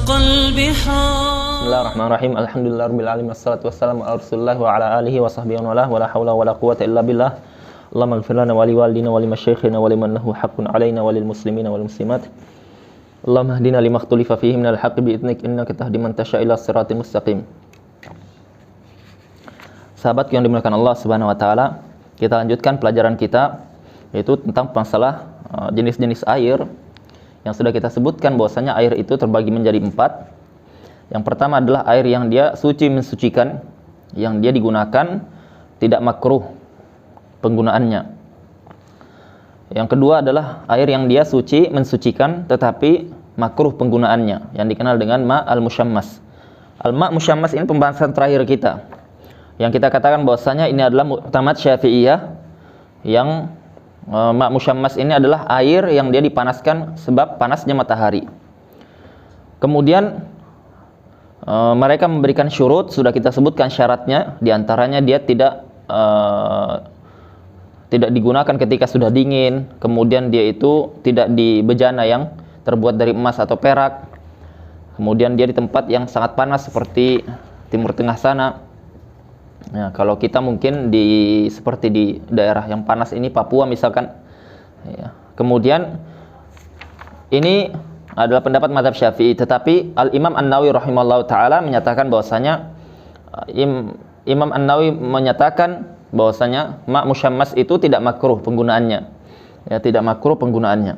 البحار. Bismillahirrahmanirrahim. Alhamdulillahirabbil alamin wassalatu wassalamu ala Rasulillah wa ala alihi wa sahbihi wa wala haula wala quwwata illa billah. Allahumma ighfir lana wa liwalidina wa limasyayikhina wa liman lahu haqqun alaina wa lil muslimina wal muslimat. Allahumma hdina lima ikhtalafa fihi minal haqqi bi idnik innaka tahdi man tasya ila siratal mustaqim. Sahabat yang dimuliakan Allah Subhanahu wa taala, kita lanjutkan pelajaran kita yaitu tentang masalah jenis-jenis air yang sudah kita sebutkan bahwasanya air itu terbagi menjadi 4. Yang pertama adalah air yang dia suci mensucikan, yang dia digunakan tidak makruh penggunaannya. Yang kedua adalah air yang dia suci mensucikan tetapi makruh penggunaannya, yang dikenal dengan ma' al-musyammas. Al-ma' musyammas ini pembahasan terakhir kita, yang kita katakan bahwasanya ini adalah mu'tamad Syafi'iyah, yang ma' musyammas ini adalah air yang dia dipanaskan sebab panasnya matahari. Kemudian mereka memberikan syurut, sudah kita sebutkan syaratnya, diantaranya dia tidak digunakan ketika sudah dingin, kemudian dia itu tidak di bejana yang terbuat dari emas atau perak, kemudian dia di tempat yang sangat panas seperti Timur Tengah sana. Ya, kalau kita mungkin seperti di daerah yang panas ini, Papua misalkan. Ya. Kemudian ini adalah pendapat mazhab Syafi'i, tetapi Al-Imam An-Nawawi rahimahullah ta'ala menyatakan bahwasanya Imam An-Nawawi menyatakan bahwasanya ma' musyammas itu tidak makruh penggunaannya. Ya, tidak makruh penggunaannya.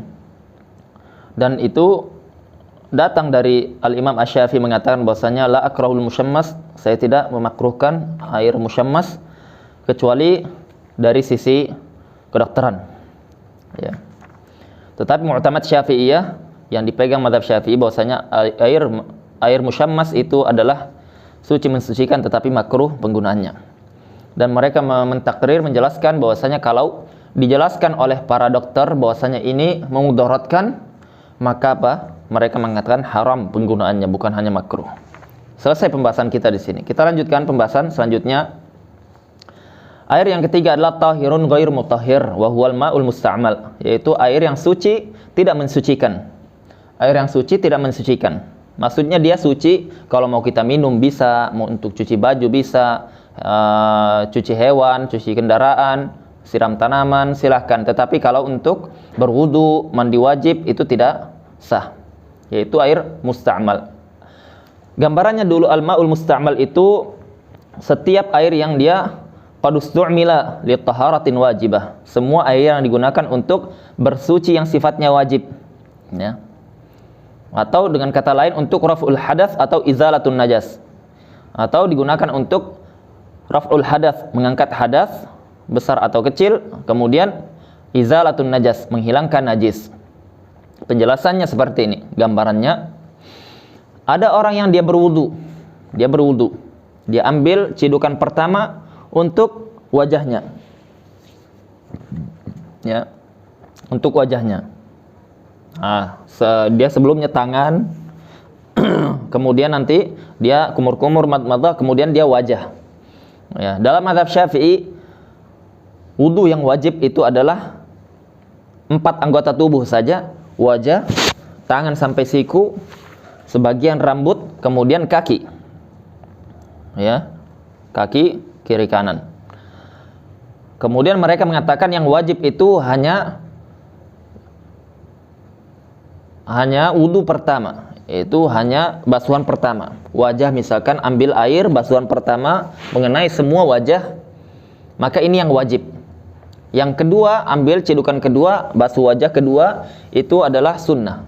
Dan itu datang dari Al-Imam Asy-Syafi'i mengatakan bahwasanya la akrahul musyammas, saya tidak memakruhkan air musyammas kecuali dari sisi kedokteran. Ya. Tetapi mu'tamad Syafi'iyah yang dipegang mazhab Syafi'i bahwasanya air musyammas itu adalah suci mensucikan tetapi makruh penggunaannya. Dan mereka mentakrir menjelaskan bahwasanya kalau dijelaskan oleh para dokter bahwasanya ini memudaratkan, maka apa? Mereka mengatakan haram penggunaannya, bukan hanya makruh. Selesai pembahasan kita di sini. Kita lanjutkan pembahasan selanjutnya. Air yang ketiga adalah tahirun ghair mutahhir wa huwal ma'ul musta'mal, yaitu air yang suci tidak mensucikan. Air yang suci tidak mensucikan. Maksudnya dia suci kalau mau kita minum bisa, mau untuk cuci baju bisa, cuci hewan, cuci kendaraan, siram tanaman silahkan. Tetapi kalau untuk berwudu, mandi wajib itu tidak sah, yaitu air musta'mal. Gambarannya dulu al-ma'ul musta'mal itu setiap air yang dia qad ustu'mila li taharatin wajibah, semua air yang digunakan untuk bersuci yang sifatnya wajib, ya. Atau dengan kata lain untuk raf'ul hadas atau izalatun najas, atau digunakan untuk raf'ul hadas, mengangkat hadas besar atau kecil, kemudian izalatun najas, menghilangkan najis. Penjelasannya seperti ini, gambarannya. Ada orang yang dia berwudu, dia ambil cidukan pertama untuk wajahnya, ya, untuk wajahnya. Dia sebelumnya tangan, kemudian nanti dia kumur-kumur, madmadah, kemudian dia wajah. Ya, dalam mazhab Syafi'i, wudu yang wajib itu adalah 4 anggota tubuh saja: wajah, tangan sampai siku, sebagian rambut, kemudian kaki. Ya, kaki kiri kanan. Kemudian mereka mengatakan yang wajib itu hanya wudu pertama, itu hanya basuhan pertama. Wajah misalkan ambil air, basuhan pertama mengenai semua wajah, maka ini yang wajib. Yang kedua, ambil cidukan kedua, basuh wajah kedua, itu adalah sunnah.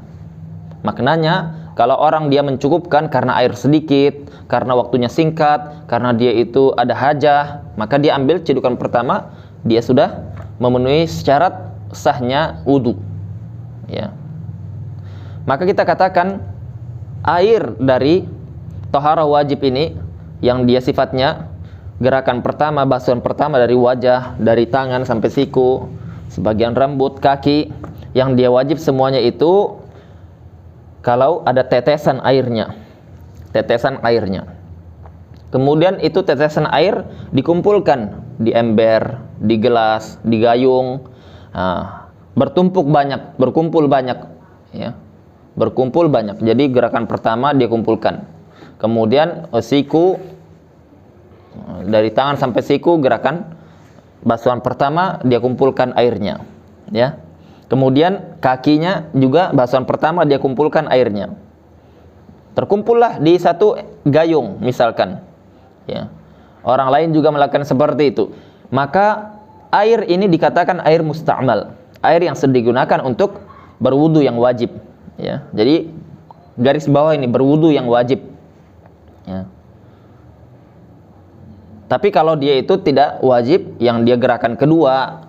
Maknanya kalau orang dia mencukupkan karena air sedikit, karena waktunya singkat, karena dia itu ada hajah, maka dia ambil cidukan pertama, dia sudah memenuhi syarat sahnya wudu, ya. Maka kita katakan air dari taharah wajib ini yang dia sifatnya gerakan pertama, basuhan pertama dari wajah, dari tangan sampai siku, sebagian rambut, kaki, yang dia wajib semuanya itu kalau ada tetesan airnya. Kemudian itu tetesan air dikumpulkan di ember, di gelas, di gayung, berkumpul banyak, ya. berkumpul banyak. Jadi gerakan pertama dia kumpulkan. Kemudian siku, dari tangan sampai siku, gerakan basuhan pertama dia kumpulkan airnya, ya. Kemudian kakinya juga basuhan pertama dia kumpulkan airnya. Terkumpullah di satu gayung misalkan, ya. Orang lain juga melakukan seperti itu. Maka air ini dikatakan air musta'mal, air yang sudah digunakan untuk berwudu yang wajib, ya. Jadi garis bawah ini berwudu yang wajib, ya. Tapi kalau dia itu tidak wajib, yang dia gerakan kedua,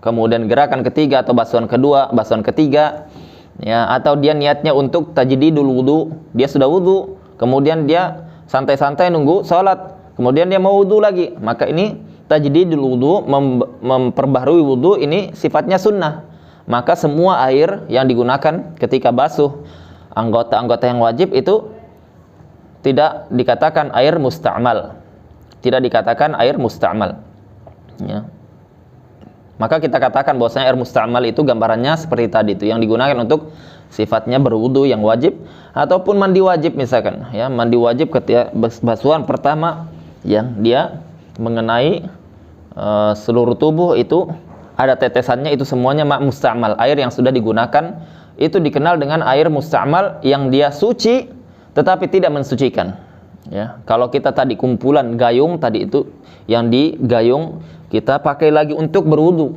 kemudian gerakan ketiga atau basuhan kedua, basuhan ketiga, ya, atau dia niatnya untuk tajdidul wudu, dia sudah wudu, kemudian dia santai-santai nunggu sholat, kemudian dia mau wudu lagi, maka ini tajdidul wudu, memperbaharui wudu, ini sifatnya sunnah. Maka semua air yang digunakan ketika basuh anggota-anggota yang wajib itu tidak dikatakan air musta'mal, tidak dikatakan air musta'mal, ya. Maka kita katakan bahwasanya air musta'mal itu gambarannya seperti tadi itu, yang digunakan untuk sifatnya berwudu yang wajib ataupun mandi wajib misalkan, ya. Mandi wajib ketika basuhan pertama yang dia mengenai seluruh tubuh itu ada tetesannya, itu semuanya ma' musta'mal, air yang sudah digunakan itu dikenal dengan air musta'mal, yang dia suci tetapi tidak mensucikan, ya. Kalau kita tadi kumpulan gayung tadi itu, yang di gayung kita pakai lagi untuk berwudu,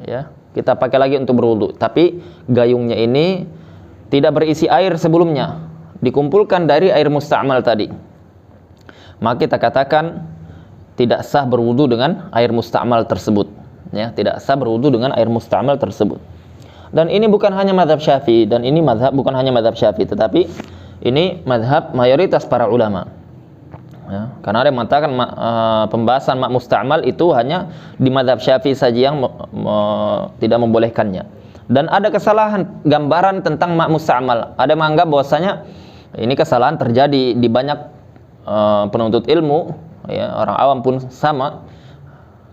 ya. Kita pakai lagi untuk berwudu, tapi gayungnya ini tidak berisi air sebelumnya, dikumpulkan dari air musta'mal tadi. Maka kita katakan tidak sah berwudu dengan air musta'mal tersebut, ya. Tidak sah berwudu dengan air musta'mal tersebut. Dan ini bukan hanya mazhab Syafi'i, dan ini bukan hanya mazhab Syafi'i, tetapi ini mazhab mayoritas para ulama, ya. Karena ada yang mengatakan pembahasan ma' musta'mal itu hanya di mazhab Syafi'i saja yang tidak membolehkannya. Dan ada kesalahan gambaran tentang ma' musta'mal. Ada yang menganggap bahwasanya ini kesalahan terjadi di banyak penuntut ilmu, ya, orang awam pun sama.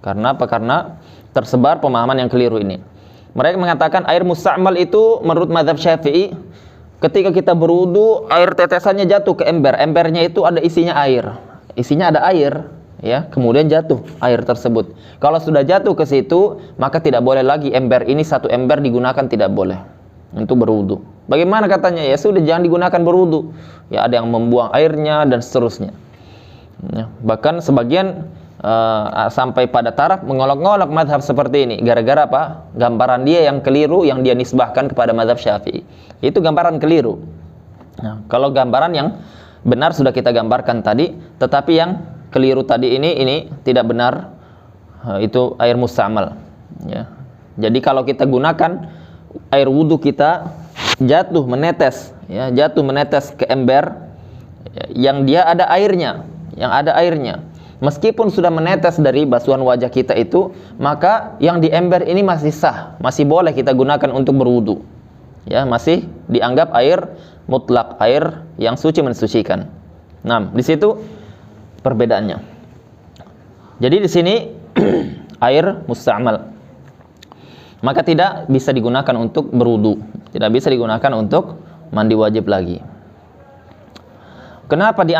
Karena apa? Karena tersebar pemahaman yang keliru ini. Mereka mengatakan air musta'mal itu menurut mazhab Syafi'i, ketika kita berwudu, air tetesannya jatuh ke ember. Embernya itu ada isinya air. Isinya ada air, ya. Kemudian jatuh air tersebut. Kalau sudah jatuh ke situ, maka tidak boleh lagi ember ini, satu ember digunakan, tidak boleh untuk berwudu. Bagaimana katanya? Ya sudah, jangan digunakan berwudu. Ya, ada yang membuang airnya dan seterusnya. Ya, bahkan sebagian sampai pada taraf mengolok-ngolok mazhab seperti ini. Gara-gara apa? Gambaran dia yang keliru, yang dia nisbahkan kepada mazhab Syafi'i. Itu gambaran keliru. Nah, kalau gambaran yang benar sudah kita gambarkan tadi, tetapi yang keliru tadi ini tidak benar, itu air musta'mal, ya. Jadi kalau kita gunakan air wudu kita jatuh menetes, ya, jatuh menetes ke ember, yang dia ada airnya, meskipun sudah menetes dari basuhan wajah kita itu, maka yang di ember ini masih sah, masih boleh kita gunakan untuk berwudu, ya, masih dianggap air mutlak, air yang suci mensucikan. Nah, di situ perbedaannya. Jadi di sini air musta'mal, maka tidak bisa digunakan untuk berwudu, tidak bisa digunakan untuk mandi wajib lagi. Kenapa di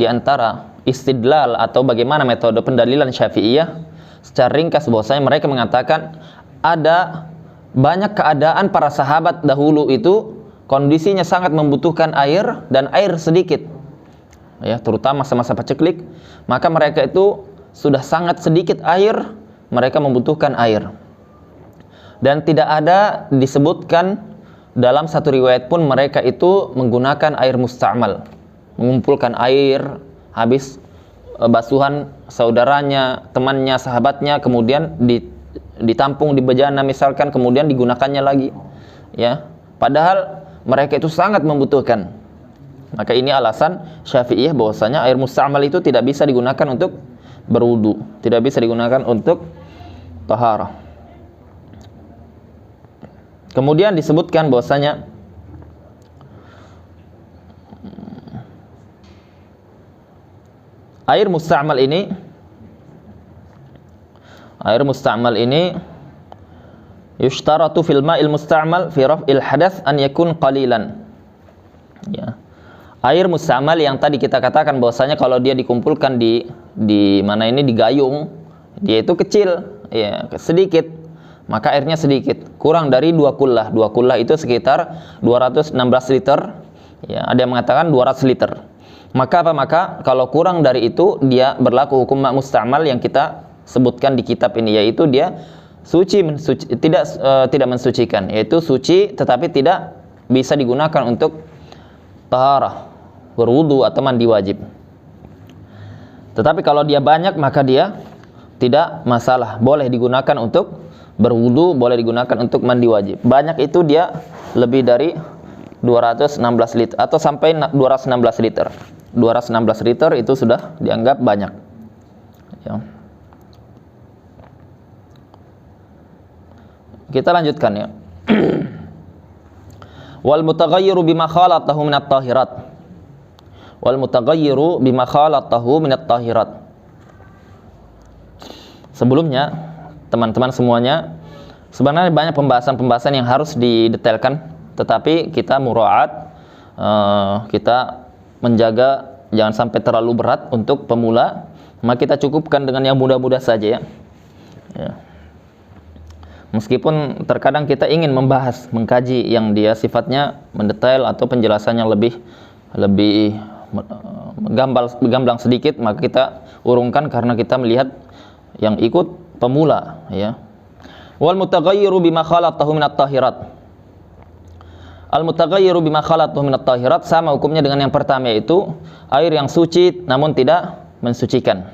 antara istidlal atau bagaimana metode pendalilan Syafi'iyah, secara ringkas bahwasanya mereka mengatakan ada banyak keadaan para sahabat dahulu itu kondisinya sangat membutuhkan air dan air sedikit, ya, terutama masa-masa paceklik, maka mereka itu sudah sangat sedikit air, mereka membutuhkan air. Dan tidak ada disebutkan dalam satu riwayat pun mereka itu menggunakan air musta'mal, mengumpulkan air habis basuhan saudaranya, temannya, sahabatnya, kemudian ditampung di bejana misalkan, kemudian digunakannya lagi, ya, padahal mereka itu sangat membutuhkan. Maka ini alasan Syafi'iyah bahwasanya air musta'mal itu tidak bisa digunakan untuk berwudu, tidak bisa digunakan untuk taharah. Kemudian disebutkan bahwasanya air musta'mal ini Yushtaratu fil ma'il musta'mal fi raf'il hadath an yakun qalilan. Ya. Air musta'mal yang tadi kita katakan bahwasanya kalau dia dikumpulkan di mana ini, di gayung, dia itu kecil, ya, sedikit. Maka airnya sedikit, kurang dari 2 kullah. 2 kullah itu sekitar 216 liter. Ya, ada yang mengatakan 200 liter. Maka apa? Maka kalau kurang dari itu dia berlaku hukum ma' musta'mal yang kita sebutkan di kitab ini, yaitu dia tidak mensucikan, yaitu suci tetapi tidak bisa digunakan untuk taharah, berwudu atau mandi wajib. Tetapi kalau dia banyak maka dia tidak masalah, boleh digunakan untuk berwudu, boleh digunakan untuk mandi wajib. Banyak itu dia lebih dari 216 liter atau sampai 216 liter. 216 liter itu sudah dianggap banyak. Ya. Kita lanjutkan ya. Wal mutaghayyiru bima khalatahu minat tahirat. Wal mutaghayyiru bima khalatahu minat tahirat. Sebelumnya, teman-teman semuanya, sebenarnya banyak pembahasan-pembahasan yang harus didetailkan, tetapi kita muraat, kita menjaga jangan sampai terlalu berat untuk pemula, maka kita cukupkan dengan yang mudah-mudah saja ya. Ya. Meskipun terkadang kita ingin membahas, mengkaji yang dia sifatnya mendetail atau penjelasannya lebih gamblang sedikit, maka kita urungkan karena kita melihat yang ikut pemula ya. Wal mutaghayyiru bima khalatahu minat tahirat. Al mutaghayyiru bima khalatahu minat tahirat sama hukumnya dengan yang pertama, yaitu air yang suci namun tidak mensucikan.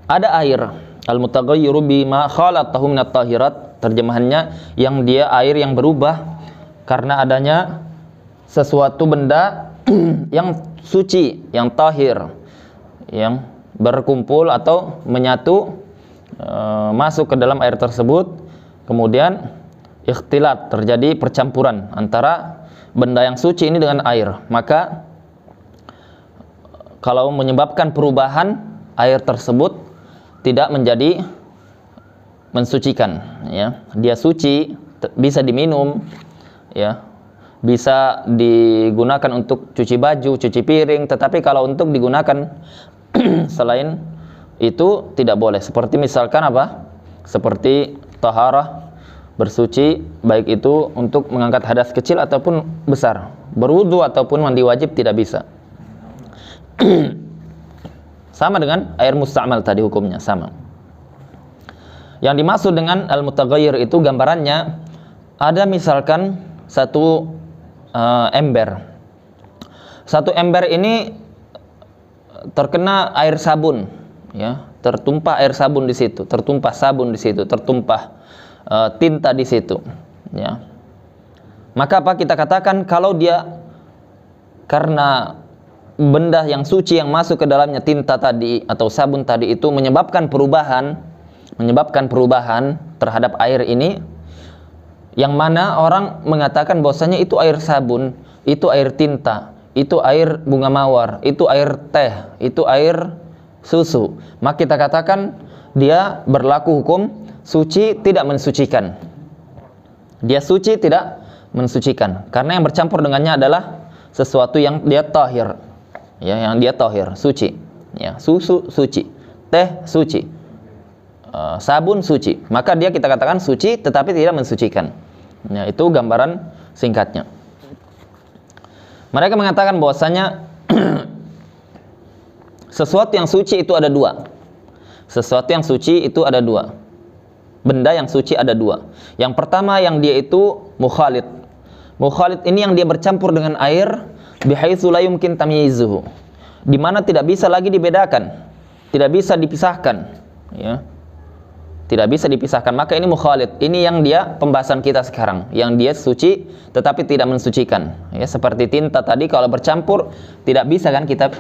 Ada air al mutaghayyiru bima khalatahu minat tahirat, terjemahannya yang dia air yang berubah karena adanya sesuatu benda yang suci, yang tahir, yang berkumpul atau menyatu, masuk ke dalam air tersebut, kemudian ikhtilat, terjadi percampuran antara benda yang suci ini dengan air. Maka kalau menyebabkan perubahan, air tersebut tidak menjadi mensucikan ya. Dia suci, bisa diminum ya, bisa digunakan untuk cuci baju, cuci piring, tetapi kalau untuk digunakan selain itu tidak boleh. Seperti misalkan apa? Seperti taharah, bersuci, baik itu untuk mengangkat hadas kecil ataupun besar, berwudu ataupun mandi wajib tidak bisa. Sama dengan air musta'mal tadi hukumnya sama. Yang dimaksud dengan al-mutaghayyir itu gambarannya ada misalkan satu ember. Satu ember ini terkena air sabun ya, tertumpah air sabun di situ, tertumpah sabun di situ, tertumpah tinta di situ ya. Maka apa kita katakan kalau dia karena benda yang suci yang masuk ke dalamnya, tinta tadi atau sabun tadi itu menyebabkan perubahan terhadap air ini, yang mana orang mengatakan bahwasanya itu air sabun, itu air tinta, itu air bunga mawar, itu air teh, itu air susu, maka kita katakan dia berlaku hukum suci tidak mensucikan. Dia suci tidak mensucikan karena yang bercampur dengannya adalah sesuatu yang dia tahir ya, yang dia tahir, suci ya. Susu suci, teh suci, sabun suci, maka dia kita katakan suci tetapi tidak mensucikan ya. Itu gambaran singkatnya. Mereka mengatakan bahwasanya sesuatu yang suci itu ada dua. Sesuatu yang suci itu ada dua. Benda yang suci ada dua. Yang pertama yang dia itu mukhalid. Mukhalid ini yang dia bercampur dengan air bihaitsu la yumkin tamyizuhu, di mana tidak bisa lagi dibedakan, tidak bisa dipisahkan ya. Tidak bisa dipisahkan, maka ini mukhalid. Ini yang dia pembahasan kita sekarang, yang dia suci tetapi tidak mensucikan ya. Seperti tinta tadi, kalau bercampur tidak bisa kan kita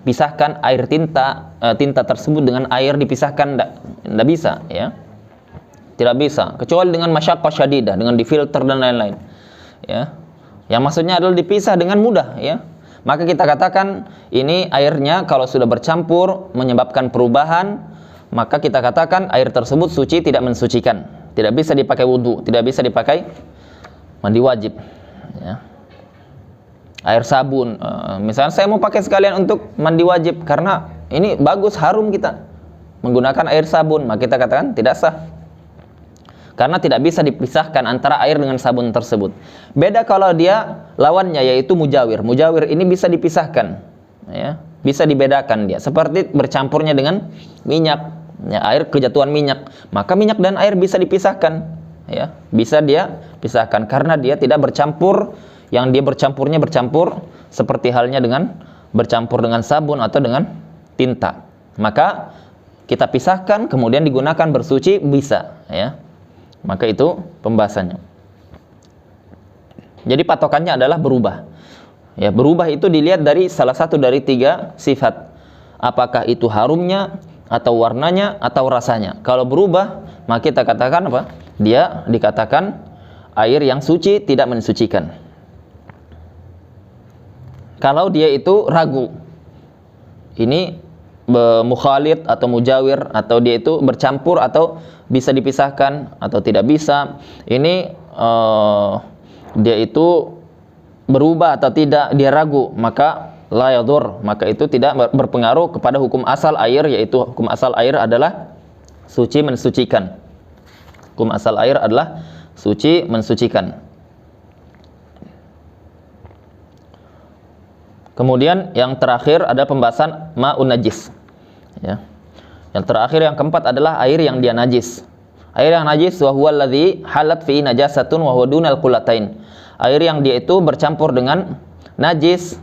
pisahkan air tinta tersebut dengan air dipisahkan, tidak bisa ya. Tidak bisa, kecuali dengan masyaqqah syadidah, dengan difilter dan lain-lain ya. Yang maksudnya adalah dipisah dengan mudah ya. Maka kita katakan ini airnya kalau sudah bercampur menyebabkan perubahan, maka kita katakan air tersebut suci tidak mensucikan tidak bisa dipakai wudhu, tidak bisa dipakai mandi wajib, ya. Air sabun, misalnya saya mau pakai sekalian untuk mandi wajib karena ini bagus, harum kita menggunakan air sabun, maka kita katakan tidak sah karena tidak bisa dipisahkan antara air dengan sabun tersebut. Beda kalau dia lawannya yaitu mujawir. Mujawir ini bisa dipisahkan, ya, bisa dibedakan dia, seperti bercampurnya dengan minyak, ya, air kejatuhan minyak, maka minyak dan air bisa dipisahkan, ya, bisa dia pisahkan karena dia tidak bercampur. Yang dia bercampurnya bercampur seperti halnya dengan bercampur dengan sabun atau dengan tinta, maka kita pisahkan kemudian digunakan bersuci bisa, ya. Maka itu pembahasannya. Jadi patokannya adalah berubah, ya. Berubah itu dilihat dari salah satu dari 3 sifat, apakah itu harumnya atau warnanya atau rasanya. Kalau berubah maka kita katakan apa? Dia dikatakan air yang suci, tidak mensucikan. Kalau dia itu ragu, ini mukhalid atau mujawir, atau dia itu bercampur atau bisa dipisahkan atau tidak bisa, ini dia itu berubah atau tidak, dia ragu, maka la yadur, maka itu tidak berpengaruh kepada hukum asal air, yaitu hukum asal air adalah suci mensucikan. Hukum asal air adalah suci mensucikan. Kemudian yang terakhir ada pembahasan ma'un najis, ya. Yang terakhir, yang keempat adalah air yang dia najis. Air yang najis wa huwa alladzi halat fi najasatun wa huwa dunal qullatain. Air yang dia itu bercampur dengan najis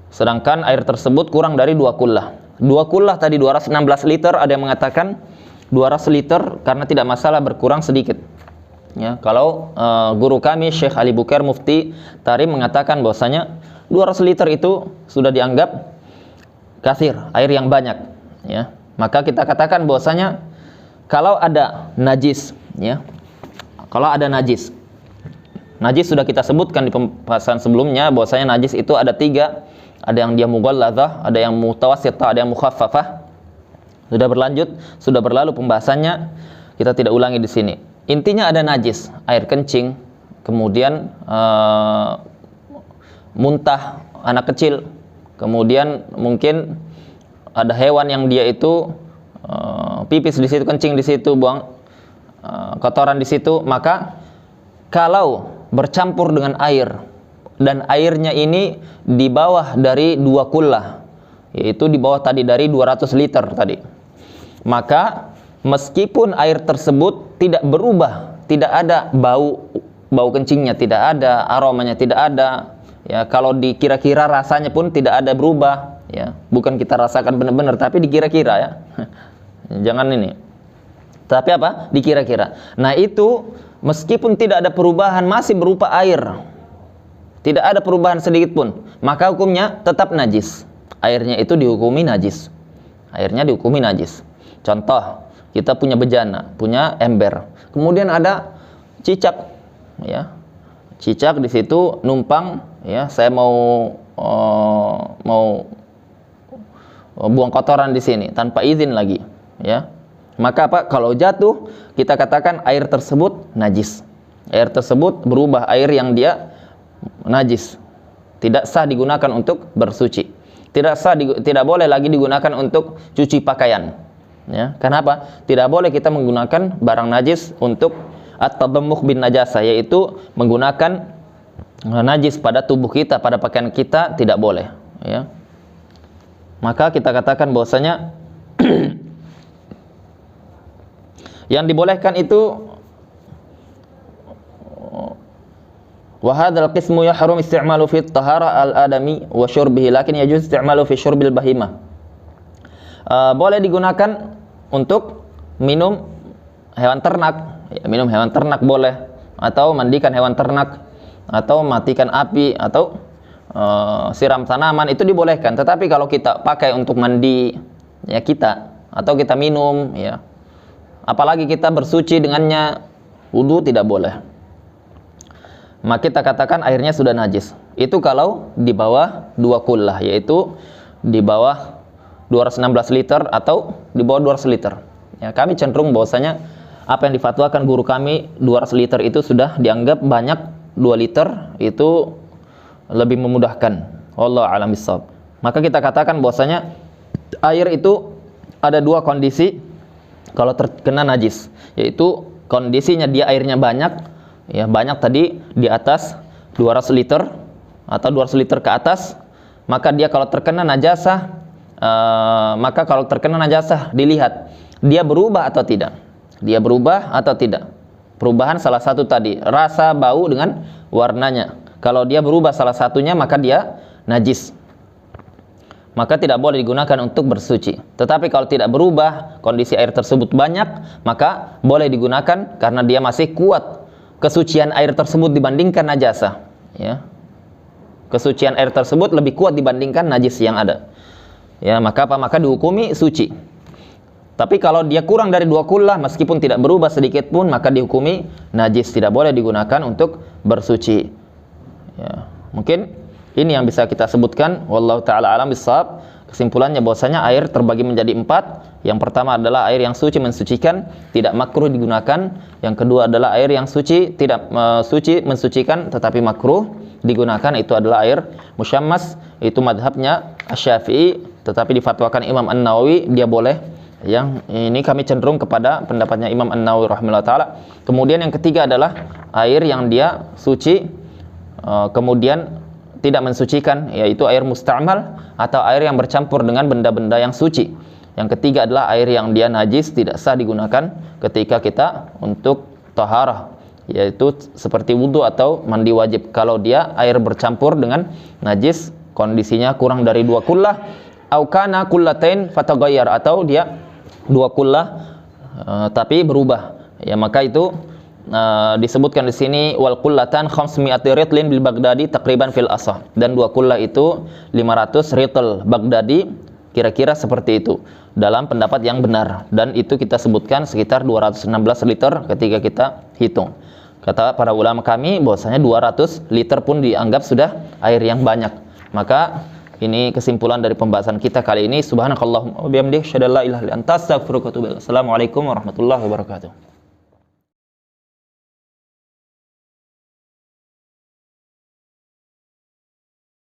sedangkan air tersebut kurang dari 2 kullah. 2 kullah tadi 216 liter, ada yang mengatakan 200 liter karena tidak masalah berkurang sedikit. Ya, kalau guru kami Syekh Ali Bukair Mufti Tarim mengatakan bahwasanya 200 liter itu sudah dianggap kathir, air yang banyak, ya. Maka kita katakan bahwasanya kalau ada najis, ya. Kalau ada najis sudah kita sebutkan di pembahasan sebelumnya bahwasanya najis itu ada 3, ada yang dia mughalladzah, ada yang mutawassithah, ada yang mukhaffafah. Sudah berlalu pembahasannya, kita tidak ulangi di sini. Intinya ada najis, air kencing, kemudian muntah anak kecil, kemudian mungkin ada hewan yang dia itu pipis di situ, kencing di situ, buang kotoran di situ, maka kalau bercampur dengan air dan airnya ini di bawah dari 2 kullah, yaitu di bawah tadi dari 200 liter tadi, maka meskipun air tersebut tidak berubah, tidak ada bau kencingnya, tidak ada aromanya, tidak ada, ya, kalau dikira-kira rasanya pun tidak ada berubah, ya, bukan kita rasakan benar-benar tapi dikira-kira, ya. Jangan ini, tapi apa? Dikira-kira. Nah itu meskipun tidak ada perubahan, masih berupa air, tidak ada perubahan sedikit pun, maka hukumnya tetap najis. Airnya itu dihukumi najis. Airnya dihukumi najis. Contoh, kita punya bejana, punya ember, kemudian ada cicak, ya. Cicak di situ numpang, ya, saya mau buang kotoran di sini tanpa izin lagi, ya. Maka apa? Kalau jatuh, kita katakan air tersebut najis. Air tersebut berubah air yang dia najis. Tidak sah digunakan untuk bersuci. Tidak boleh lagi digunakan untuk cuci pakaian. Ya, kenapa? Tidak boleh kita menggunakan barang najis untuk at-tadammukh bin najasah, yaitu menggunakan najis pada tubuh kita, pada pakaian kita, tidak boleh, ya. Maka kita katakan bahwasanya yang dibolehkan itu wa hadzal qismu yahrum isti'malu fi at-tahara al-adami wa syurbihi lakin yajuz isti'malu fi syurbil bahimah. Boleh digunakan untuk minum hewan ternak, ya, minum hewan ternak boleh, atau mandikan hewan ternak, atau matikan api, atau siram tanaman, itu dibolehkan. Tetapi kalau kita pakai untuk mandi, ya, kita, atau kita minum, ya, apalagi kita bersuci dengannya, wudu, tidak boleh. Maka kita katakan airnya sudah najis. Itu kalau di bawah 2 kullah, yaitu di bawah 216 liter atau di bawah 200 liter. Ya, kami cenderung bahwasanya apa yang difatwakan guru kami 200 liter itu sudah dianggap banyak, 2 liter itu lebih memudahkan. Wallahu a'lam bishawab. Maka kita katakan bahwasanya air itu ada dua kondisi kalau terkena najis, yaitu kondisinya dia airnya banyak, ya banyak tadi di atas 200 liter atau 200 liter ke atas, maka dia kalau terkena najasah, dilihat dia berubah atau tidak. Dia berubah atau tidak. Perubahan salah satu tadi, rasa, bau dengan warnanya. Kalau dia berubah salah satunya maka dia najis. Maka tidak boleh digunakan untuk bersuci. Tetapi kalau tidak berubah, kondisi air tersebut banyak, maka boleh digunakan karena dia masih kuat kesucian air tersebut dibandingkan najasah, ya. Kesucian air tersebut lebih kuat dibandingkan najis yang ada. Ya, maka apa? Maka dihukumi suci. Tapi kalau dia kurang dari 2 kullah meskipun tidak berubah sedikit pun, maka dihukumi najis, tidak boleh digunakan untuk bersuci. Ya, mungkin ini yang bisa kita sebutkan. Wallahu taala alam bishawab. Kesimpulannya bahwasanya air terbagi menjadi 4. Yang pertama adalah air yang suci mensucikan, tidak makruh digunakan. Yang kedua adalah air yang suci tidak suci mensucikan tetapi makruh digunakan, itu adalah air musyammas. Itu madhabnya Asy-Syafi'i, tetapi difatwakan Imam An-Nawawi dia boleh. Yang ini kami cenderung kepada pendapatnya Imam An-Nawawi rahimahullah taala. Kemudian yang ketiga adalah air yang dia suci kemudian tidak mensucikan, yaitu air musta'mal atau air yang bercampur dengan benda-benda yang suci. Yang ketiga adalah air yang dia najis, tidak sah digunakan ketika kita untuk taharah, yaitu seperti wudhu atau mandi wajib. Kalau dia air bercampur dengan najis, kondisinya kurang dari 2 kullah, au kana kullatain fataghayyar, atau dia 2 kullah tapi berubah, ya maka itu disebutkan di sini wal qullatan 500 ritlin bil Baghdadi takriban fil asah, dan 2 kullah itu 500 ritl Baghdadi, kira-kira seperti itu dalam pendapat yang benar, dan itu kita sebutkan sekitar 216 liter ketika kita hitung. Kata para ulama kami bahwasanya 200 liter pun dianggap sudah air yang banyak. Maka ini kesimpulan dari pembahasan kita kali ini. Subhanakallahumma wa bihamdika asyhadu an la ilaha illa anta astaghfiruka wa atubu ilaik. Assalamualaikum warahmatullahi wabarakatuh.